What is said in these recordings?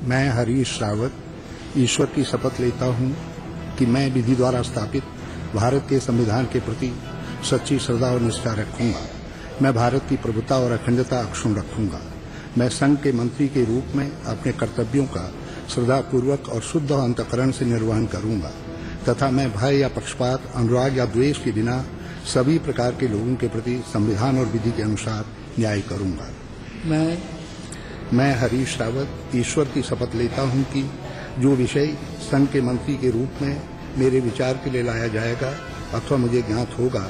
मैं हरीश रावत ईश्वर की शपथ लेता हूं कि मैं विधि द्वारा स्थापित भारत के संविधान के प्रति सच्ची श्रद्धा और निष्ठा रखूंगा। मैं भारत की प्रभुता और अखंडता अक्षुण्ण रखूंगा। मैं संघ के मंत्री के रूप में अपने कर्तव्यों का श्रद्धापूर्वक और शुद्ध अंतःकरण से निर्वहन करूंगा तथा मैं भय या पक्षपात, अनुराग या द्वेष के बिना सभी प्रकार के लोगों के प्रति संविधान और विधि के अनुसार न्याय करूंगा। मैं हरीश रावत ईश्वर की शपथ लेता हूं कि जो विषय संघ के मंत्री के रूप में मेरे विचार के लिए लाया जाएगा अथवा मुझे ज्ञात होगा,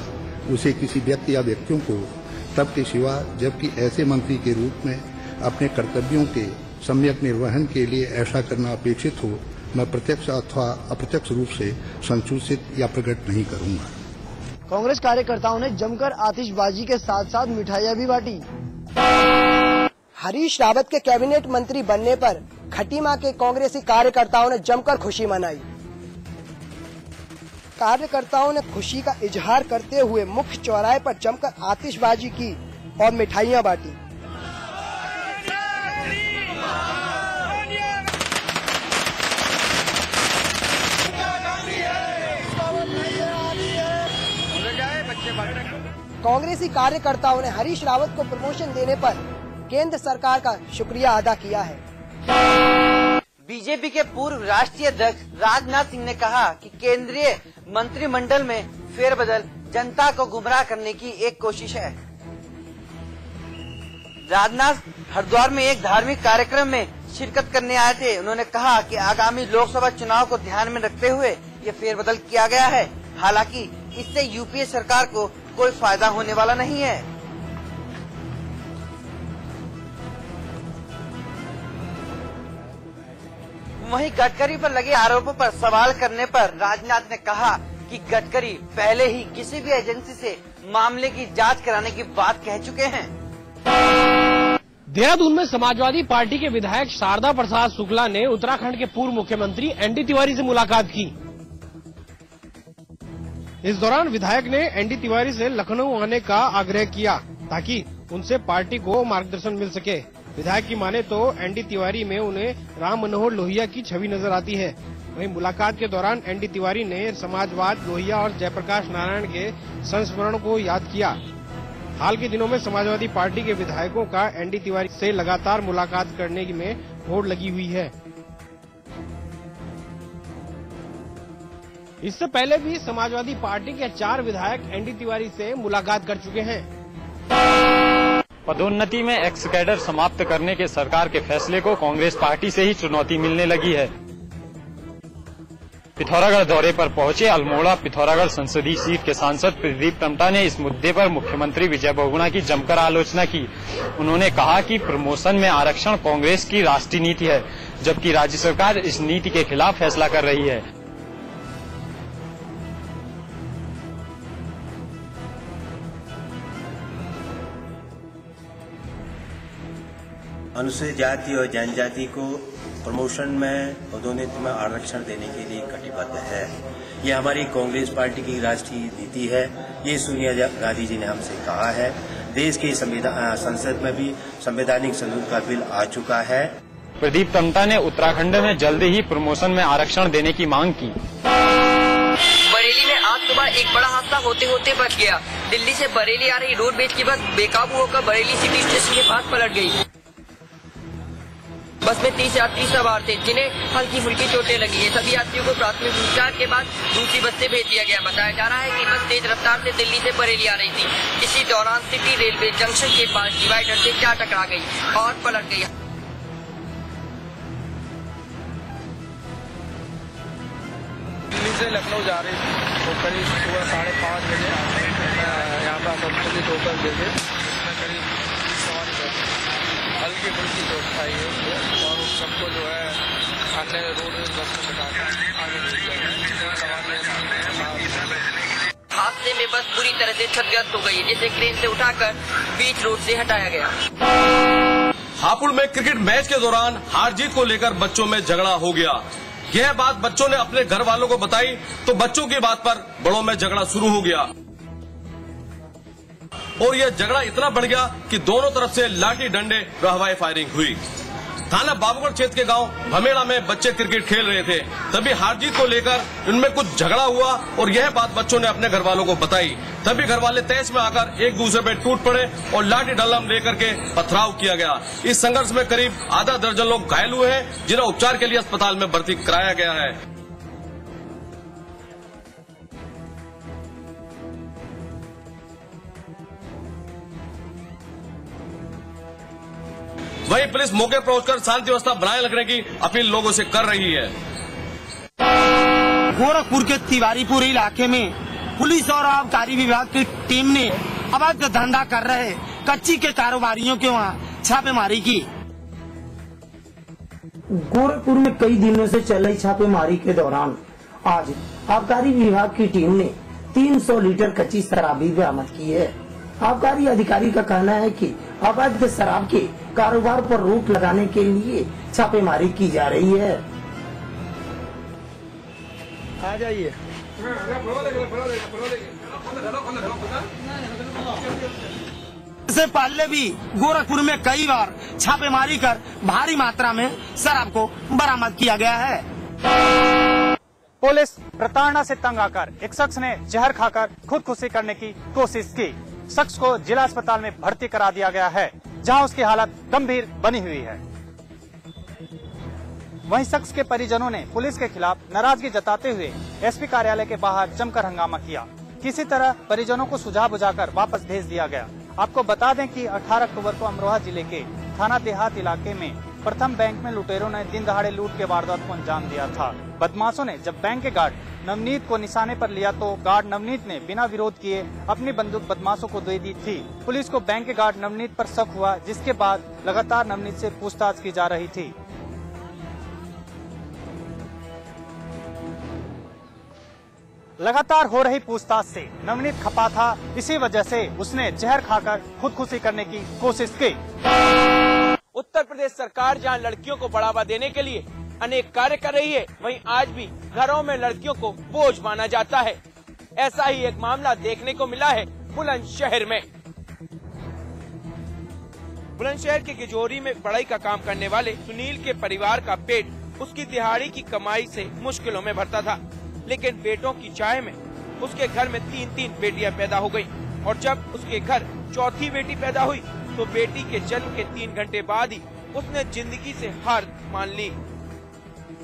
उसे किसी व्यक्ति या व्यक्तियों को तब के सिवा जबकि ऐसे मंत्री के रूप में अपने कर्तव्यों के सम्यक निर्वहन के लिए ऐसा करना अपेक्षित हो, मैं प्रत्यक्ष अथवा अप्रत्यक्ष रूप से संसूचित या प्रकट नहीं करूंगा। कांग्रेस कार्यकर्ताओं ने जमकर आतिशबाजी के साथ साथ मिठाइयां भी बांटी। हरीश रावत के कैबिनेट मंत्री बनने पर खटीमा के कांग्रेसी कार्यकर्ताओं ने जमकर खुशी मनाई। कार्यकर्ताओं ने खुशी का इजहार करते हुए मुख्य चौराहे पर जमकर आतिशबाजी की और मिठाइयां बांटी। कांग्रेसी कार्यकर्ताओं ने हरीश रावत को प्रमोशन देने पर केंद्र सरकार का शुक्रिया अदा किया है। बीजेपी के पूर्व राष्ट्रीय अध्यक्ष राजनाथ सिंह ने कहा कि केंद्रीय मंत्रिमंडल में फेरबदल जनता को गुमराह करने की एक कोशिश है। राजनाथ हरिद्वार में एक धार्मिक कार्यक्रम में शिरकत करने आए थे। उन्होंने कहा कि आगामी लोकसभा चुनाव को ध्यान में रखते हुए ये फेरबदल किया गया है। हालांकि इससे यूपीए सरकार को कोई फायदा होने वाला नहीं है। वहीं गडकरी पर लगे आरोपों पर सवाल करने पर राजनाथ ने कहा कि गडकरी पहले ही किसी भी एजेंसी से मामले की जांच कराने की बात कह चुके हैं। देहरादून में समाजवादी पार्टी के विधायक शारदा प्रसाद शुक्ला ने उत्तराखंड के पूर्व मुख्यमंत्री एनडी तिवारी से मुलाकात की। इस दौरान विधायक ने एनडी तिवारी से लखनऊ आने का आग्रह किया ताकि उनसे पार्टी को मार्गदर्शन मिल सके। विधायक की माने तो एनडी तिवारी में उन्हें राम मनोहर लोहिया की छवि नजर आती है। वहीं मुलाकात के दौरान एनडी तिवारी ने समाजवाद, लोहिया और जयप्रकाश नारायण के संस्मरण को याद किया। हाल के दिनों में समाजवादी पार्टी के विधायकों का एनडी तिवारी से लगातार मुलाकात करने में होड़ लगी हुई है। इससे पहले भी समाजवादी पार्टी के 4 विधायक एनडी तिवारी से मुलाकात कर चुके हैं। पदोन्नति में एक्स कैडर समाप्त करने के सरकार के फैसले को कांग्रेस पार्टी से ही चुनौती मिलने लगी है। पिथौरागढ़ दौरे पर पहुंचे अल्मोड़ा पिथौरागढ़ संसदीय सीट के सांसद प्रदीप टम्टा ने इस मुद्दे पर मुख्यमंत्री विजय बहुगुणा की जमकर आलोचना की। उन्होंने कहा कि प्रमोशन में आरक्षण कांग्रेस की राष्ट्रीय नीति है, जबकि राज्य सरकार इस नीति के खिलाफ फैसला कर रही है। अनुसूचित जाति और जनजाति को प्रमोशन में पदोन्नति में आरक्षण देने के लिए कटिबद्ध है। ये हमारी कांग्रेस पार्टी की राष्ट्रीय नीति है। ये सोनिया गांधी जी ने हमसे कहा है। देश के संसद में भी संवैधानिक संशोधन का बिल आ चुका है। प्रदीप टम्टा ने उत्तराखंड में जल्द ही प्रमोशन में आरक्षण देने की मांग की। बरेली में आज सुबह एक बड़ा हादसा होते होते बच गया। दिल्ली से बरेली आ रही रोडवेज की बस बेकाबू होकर बरेली सिटी स्टेशन के पास पलट गई। बस में 30 यात्री सवार थे, जिन्हें हल्की फुल्की चोटें लगी है। सभी यात्रियों को प्राथमिक उपचार के बाद दूसरी बस से भेज दिया गया। बताया जा रहा है कि बस तेज रफ्तार से दिल्ली से बरेली आ रही थी। इसी दौरान सिटी रेलवे जंक्शन के पास डिवाइडर से जा टकरा गई और पलट गई। दिल्ली से लखनऊ जा रही थी तो करीब सुबह 5:30 बजे यहाँ पर संतुलित होकर गिर गए। करीब हल्की फुल्की चोट खाई है उसको और उस सबको जो है अन्य रोडवेज बस में बिठाकर आगे भेज दिया गया। हादसे में बस पूरी तरह से क्षतिग्रस्त हो गई, जिसे क्रेन से उठाकर बीच रोड से हटाया गया। हापुड़ में क्रिकेट मैच के दौरान हार जीत को लेकर बच्चों में झगड़ा हो गया। यह बात बच्चों ने अपने घर वालों को बताई तो बच्चों की बात पर बड़ों में झगड़ा शुरू हो गया और यह झगड़ा इतना बढ़ गया कि दोनों तरफ से लाठी डंडे व हवाई फायरिंग हुई। थाना बाबूगढ़ क्षेत्र के गांव भमेड़ा में बच्चे क्रिकेट खेल रहे थे। तभी हार जीत को लेकर इनमें कुछ झगड़ा हुआ और यह बात बच्चों ने अपने घर वालों को बताई। तभी घर वाले तैश में आकर एक दूसरे पे टूट पड़े और लाठी डंडा लेकर के पथराव किया गया। इस संघर्ष में करीब आधा दर्जन लोग घायल हुए हैं, जिन्हें उपचार के लिए अस्पताल में भर्ती कराया गया है। वहीं पुलिस मौके पर पहुंचकर शांति व्यवस्था बनाए रखने की अपील लोगों से कर रही है। गोरखपुर के तिवारीपुर इलाके में पुलिस और आबकारी विभाग की टीम ने अवैध धंधा कर रहे कच्ची के कारोबारियों के वहां छापेमारी की। गोरखपुर में कई दिनों से चल रही छापेमारी के दौरान आज आबकारी विभाग की टीम ने 300 लीटर कच्ची शराब भी बरामद की है। आबकारी अधिकारी का कहना है कि अवैध शराब के कारोबार पर रोक लगाने के लिए छापेमारी की जा रही है। आ जाइए। इससे पहले भी गोरखपुर में कई बार छापेमारी कर भारी मात्रा में शराब को बरामद किया गया है। पुलिस प्रताड़ना से तंग आकर एक शख्स ने जहर खाकर खुदकुशी करने की कोशिश की। शख्स को जिला अस्पताल में भर्ती करा दिया गया है, जहां उसकी हालत गंभीर बनी हुई है। वहीं शख्स के परिजनों ने पुलिस के खिलाफ नाराजगी जताते हुए एसपी कार्यालय के बाहर जमकर हंगामा किया। किसी तरह परिजनों को सुझा बुझाकर वापस भेज दिया गया। आपको बता दें कि 18 अक्टूबर को अमरोहा जिले के थाना देहात इलाके में प्रथम बैंक में लुटेरों ने दिन दहाड़े लूट के वारदात को अंजाम दिया था। बदमाशों ने जब बैंक के गार्ड नवनीत को निशाने पर लिया तो गार्ड नवनीत ने बिना विरोध किए अपनी बंदूक बदमाशों को दे दी थी। पुलिस को बैंक के गार्ड नवनीत पर शक हुआ, जिसके बाद लगातार नवनीत से पूछताछ की जा रही थी। लगातार हो रही पूछताछ से नवनीत खपा था। इसी वजह से उसने जहर खाकर खुदकुशी करने की कोशिश की। उत्तर प्रदेश सरकार जहां लड़कियों को बढ़ावा देने के लिए अनेक कार्य कर रही है, वहीं आज भी घरों में लड़कियों को बोझ माना जाता है। ऐसा ही एक मामला देखने को मिला है बुलंदशहर में। बुलंदशहर के गिजोरी में पढ़ाई का काम करने वाले सुनील के परिवार का पेट उसकी दिहाड़ी की कमाई से मुश्किलों में भरता था, लेकिन बेटों की चाह में उसके घर में 3 बेटियां पैदा हो गयी और जब उसके घर चौथी बेटी पैदा हुई तो बेटी के जन्म के 3 घंटे बाद ही उसने जिंदगी से हार मान ली।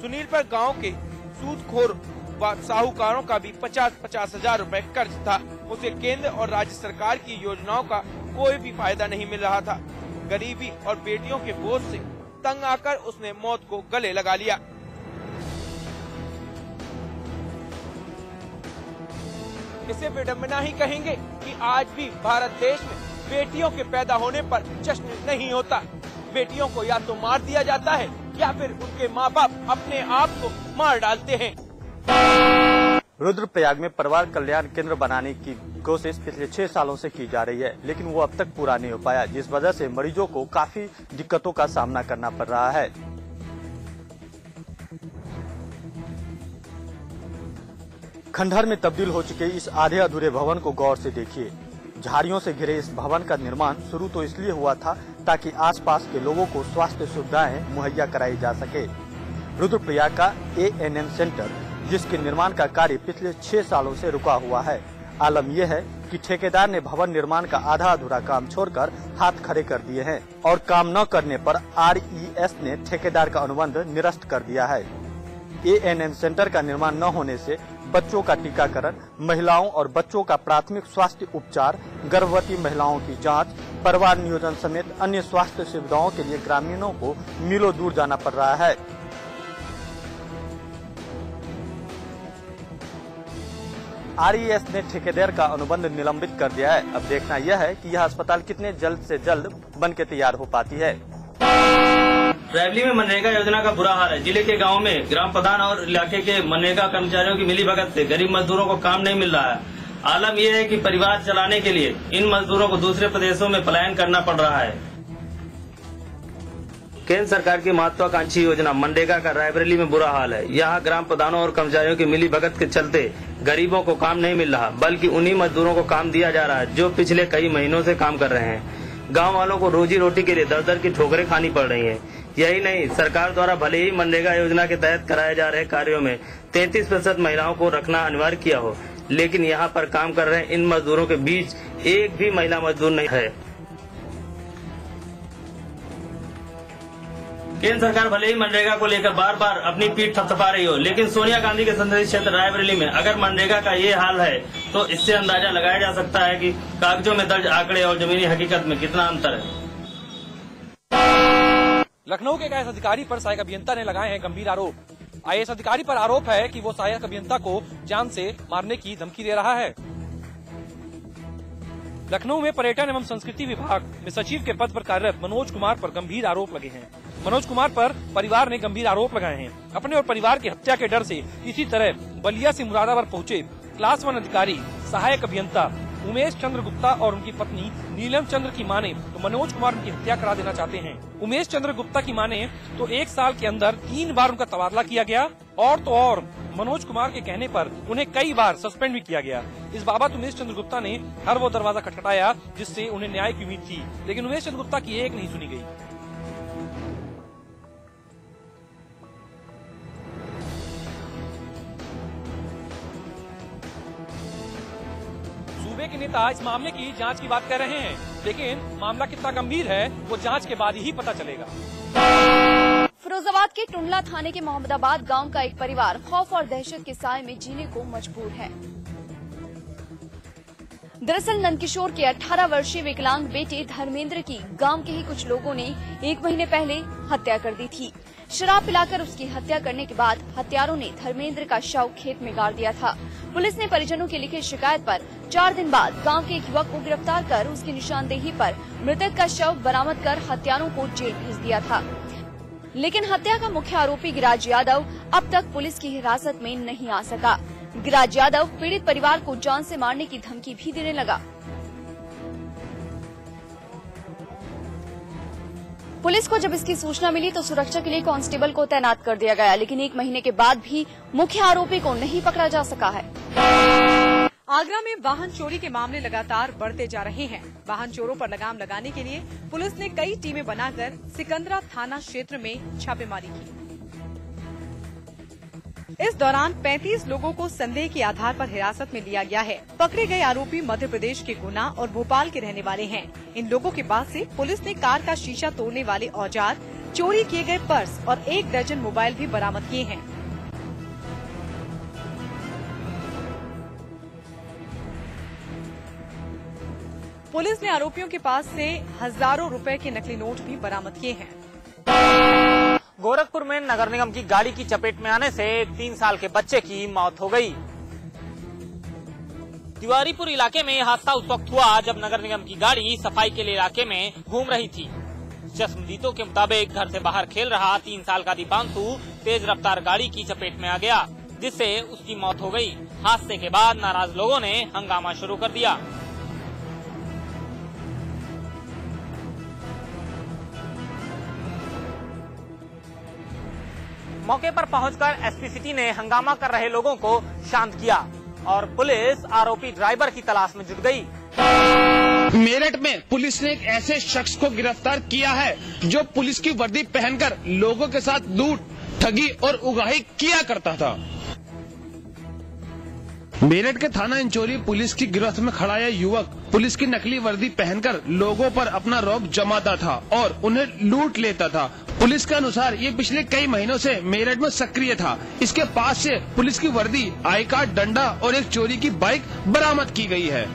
सुनील पर गांव के सूदखोर व साहूकारों का भी 50-50 हजार रुपए कर्ज था। उसे केंद्र और राज्य सरकार की योजनाओं का कोई भी फायदा नहीं मिल रहा था। गरीबी और बेटियों के बोझ से तंग आकर उसने मौत को गले लगा लिया। इसे विडंबना ही कहेंगे कि आज भी भारत देश में बेटियों के पैदा होने पर जश्न नहीं होता। बेटियों को या तो मार दिया जाता है या फिर उनके माँ बाप अपने आप को मार डालते हैं। रुद्रप्रयाग में परिवार कल्याण केंद्र बनाने की कोशिश पिछले 6 सालों से की जा रही है, लेकिन वो अब तक पूरा नहीं हो पाया, जिस वजह से मरीजों को काफी दिक्कतों का सामना करना पड़ रहा है। खंडहर में तब्दील हो चुके इस आधे अधूरे भवन को गौर से देखिए। झाड़ियों से घिरे इस भवन का निर्माण शुरू तो इसलिए हुआ था ताकि आसपास के लोगों को स्वास्थ्य सुविधाएं मुहैया कराई जा सके। रुद्रप्रयाग का ANM सेंटर, जिसके निर्माण का कार्य पिछले 6 सालों से रुका हुआ है। आलम यह है कि ठेकेदार ने भवन निर्माण का आधा अधूरा काम छोड़कर हाथ खड़े कर दिए हैं और काम न करने पर RES ने ठेकेदार का अनुबंध निरस्त कर दिया है। ANM सेंटर का निर्माण न होने से बच्चों का टीकाकरण, महिलाओं और बच्चों का प्राथमिक स्वास्थ्य उपचार, गर्भवती महिलाओं की जांच, परिवार नियोजन समेत अन्य स्वास्थ्य सुविधाओं के लिए ग्रामीणों को मीलों दूर जाना पड़ रहा है। RES ने ठेकेदार का अनुबंध निलंबित कर दिया है। अब देखना यह है कि यह अस्पताल कितने जल्द से जल्द बन के तैयार हो पाती है। रायबरेली में मनरेगा योजना का बुरा हाल है। जिले के गांव में ग्राम प्रधान और इलाके के मनरेगा कर्मचारियों की मिलीभगत से गरीब मजदूरों को काम नहीं मिल रहा है। आलम यह है कि परिवार चलाने के लिए इन मजदूरों को दूसरे प्रदेशों में पलायन करना पड़ रहा है। केंद्र सरकार की महत्वाकांक्षी योजना मनरेगा का रायबरेली में बुरा हाल है। यहाँ ग्राम प्रधानों और कर्मचारियों की मिलीभगत के चलते गरीबों को काम नहीं मिल रहा, बल्कि उन्हीं मजदूरों को काम दिया जा रहा है जो पिछले कई महीनों से काम कर रहे हैं। गांव वालों को रोजी रोटी के लिए दर दर की ठोकरें खानी पड़ रही हैं। यही नहीं, सरकार द्वारा भले ही मनरेगा योजना के तहत कराए जा रहे कार्यों में 33% महिलाओं को रखना अनिवार्य किया हो, लेकिन यहाँ पर काम कर रहे इन मजदूरों के बीच एक भी महिला मजदूर नहीं है। केंद्र सरकार भले ही मनरेगा को लेकर बार बार अपनी पीठ थपथपा रही हो, लेकिन सोनिया गांधी के संसदीय क्षेत्र रायबरेली में अगर मनरेगा का ये हाल है तो इससे अंदाजा लगाया जा सकता है कि कागजों में दर्ज आंकड़े और जमीनी हकीकत में कितना अंतर है। लखनऊ के एक आईएएस अधिकारी पर सहायक अभियंता ने लगाए हैं गंभीर आरोप। आईएएस अधिकारी पर आरोप है कि वो सहायक अभियंता को जान से मारने की धमकी दे रहा है। लखनऊ में पर्यटन एवं संस्कृति विभाग में सचिव के पद पर कार्यरत मनोज कुमार पर गंभीर आरोप लगे हैं। मनोज कुमार पर परिवार ने गंभीर आरोप लगाए हैं। अपने और परिवार की हत्या के डर से इसी तरह बलिया से मुरादाबाद पहुंचे क्लास 1 अधिकारी सहायक अभियंता उमेश चंद्र गुप्ता और उनकी पत्नी नीलम चंद्र की माने तो मनोज कुमार उनकी हत्या करा देना चाहते हैं। उमेश चंद्र गुप्ता की माने तो 1 साल के अंदर 3 बार उनका तबादला किया गया और तो और मनोज कुमार के कहने पर उन्हें कई बार सस्पेंड भी किया गया। इस बाबत उमेश चंद्र गुप्ता ने हर वो दरवाजा खटखटाया जिससे उन्हें न्याय की उम्मीद थी, लेकिन उमेश चंद्र गुप्ता की एक नहीं सुनी गई। सूबे के नेता इस मामले की जांच की बात कर रहे हैं, लेकिन मामला कितना गंभीर है वो जांच के बाद ही पता चलेगा। फिरोजाबाद के टुंडला थाने के मोहम्मदाबाद गांव का एक परिवार खौफ और दहशत के साए में जीने को मजबूर है। दरअसल नंदकिशोर के 18 वर्षीय विकलांग बेटे धर्मेंद्र की गांव के ही कुछ लोगों ने 1 महीने पहले हत्या कर दी थी। शराब पिलाकर उसकी हत्या करने के बाद हत्यारों ने धर्मेंद्र का शव खेत में गाड़ दिया था। पुलिस ने परिजनों की लिखित शिकायत पर 4 दिन बाद गांव के एक युवक को गिरफ्तार कर उसकी निशानदेही पर मृतक का शव बरामद कर हत्यारों को जेल भेज दिया था। लेकिन हत्या का मुख्य आरोपी गिराज यादव अब तक पुलिस की हिरासत में नहीं आ सका। गिराज यादव पीड़ित परिवार को जान से मारने की धमकी भी देने लगा। पुलिस को जब इसकी सूचना मिली तो सुरक्षा के लिए कांस्टेबल को तैनात कर दिया गया, लेकिन 1 महीने के बाद भी मुख्य आरोपी को नहीं पकड़ा जा सका है। आगरा में वाहन चोरी के मामले लगातार बढ़ते जा रहे हैं। वाहन चोरों पर लगाम लगाने के लिए पुलिस ने कई टीमें बनाकर सिकंदरा थाना क्षेत्र में छापेमारी की। इस दौरान 35 लोगों को संदेह के आधार पर हिरासत में लिया गया है। पकड़े गए आरोपी मध्य प्रदेश के गुना और भोपाल के रहने वाले हैं। इन लोगों के पास से पुलिस ने कार का शीशा तोड़ने वाले औजार, चोरी किए गए पर्स और 1 दर्जन मोबाइल भी बरामद किए हैं। पुलिस ने आरोपियों के पास से हजारों रुपए के नकली नोट भी बरामद किए हैं। गोरखपुर में नगर निगम की गाड़ी की चपेट में आने से 3 साल के बच्चे की मौत हो गई। तिवारीपुर इलाके में हादसा उस वक्त हुआ जब नगर निगम की गाड़ी सफाई के लिए इलाके में घूम रही थी। चश्मदीदों के मुताबिक घर से बाहर खेल रहा 3 साल का दीपांशु तेज रफ्तार गाड़ी की चपेट में आ गया, जिससे उसकी मौत हो गई। हादसे के बाद नाराज लोगों ने हंगामा शुरू कर दिया। मौके पर पहुंचकर एसपी सिटी ने हंगामा कर रहे लोगों को शांत किया और पुलिस आरोपी ड्राइवर की तलाश में जुट गई। मेरठ में पुलिस ने एक ऐसे शख्स को गिरफ्तार किया है जो पुलिस की वर्दी पहनकर लोगों के साथ लूट, ठगी और उगाही किया करता था। मेरठ के थाना इंचोरी पुलिस की गिरफ्त में खड़ा यह युवक पुलिस की नकली वर्दी पहनकर लोगों पर अपना रौब जमाता था और उन्हें लूट लेता था। पुलिस के अनुसार ये पिछले कई महीनों से मेरठ में सक्रिय था। इसके पास से पुलिस की वर्दी, आई कार्ड, डंडा और एक चोरी की बाइक बरामद की गई है।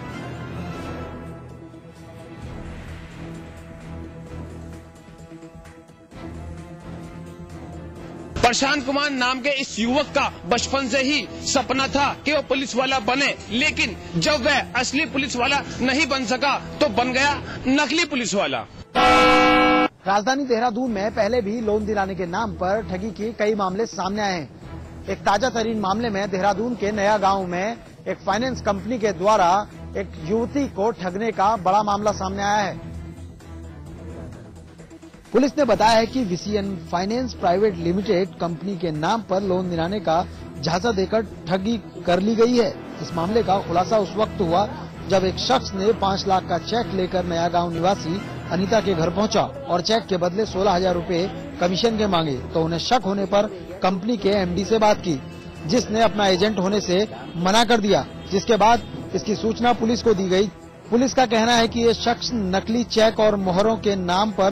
प्रशांत कुमार नाम के इस युवक का बचपन से ही सपना था कि वो पुलिस वाला बने, लेकिन जब वह असली पुलिस वाला नहीं बन सका तो बन गया नकली पुलिस वाला। राजधानी देहरादून में पहले भी लोन दिलाने के नाम पर ठगी के कई मामले सामने आए हैं। एक ताजा तरीन मामले में देहरादून के नया गांव में एक फाइनेंस कंपनी के द्वारा एक युवती को ठगने का बड़ा मामला सामने आया है। पुलिस ने बताया है कि VCN finance private limited company के नाम पर लोन दिलाने का झांसा देकर ठगी कर ली गई है। इस मामले का खुलासा उस वक्त हुआ जब एक शख्स ने 5 लाख का चेक लेकर नया गांव निवासी अनीता के घर पहुंचा और चेक के बदले 16,000 रुपए कमीशन के मांगे तो उन्हें शक होने पर कंपनी के एमडी से बात की, जिसने अपना एजेंट होने से मना कर दिया, जिसके बाद इसकी सूचना पुलिस को दी गई। पुलिस का कहना है कि ये शख्स नकली चेक और मोहरों के नाम पर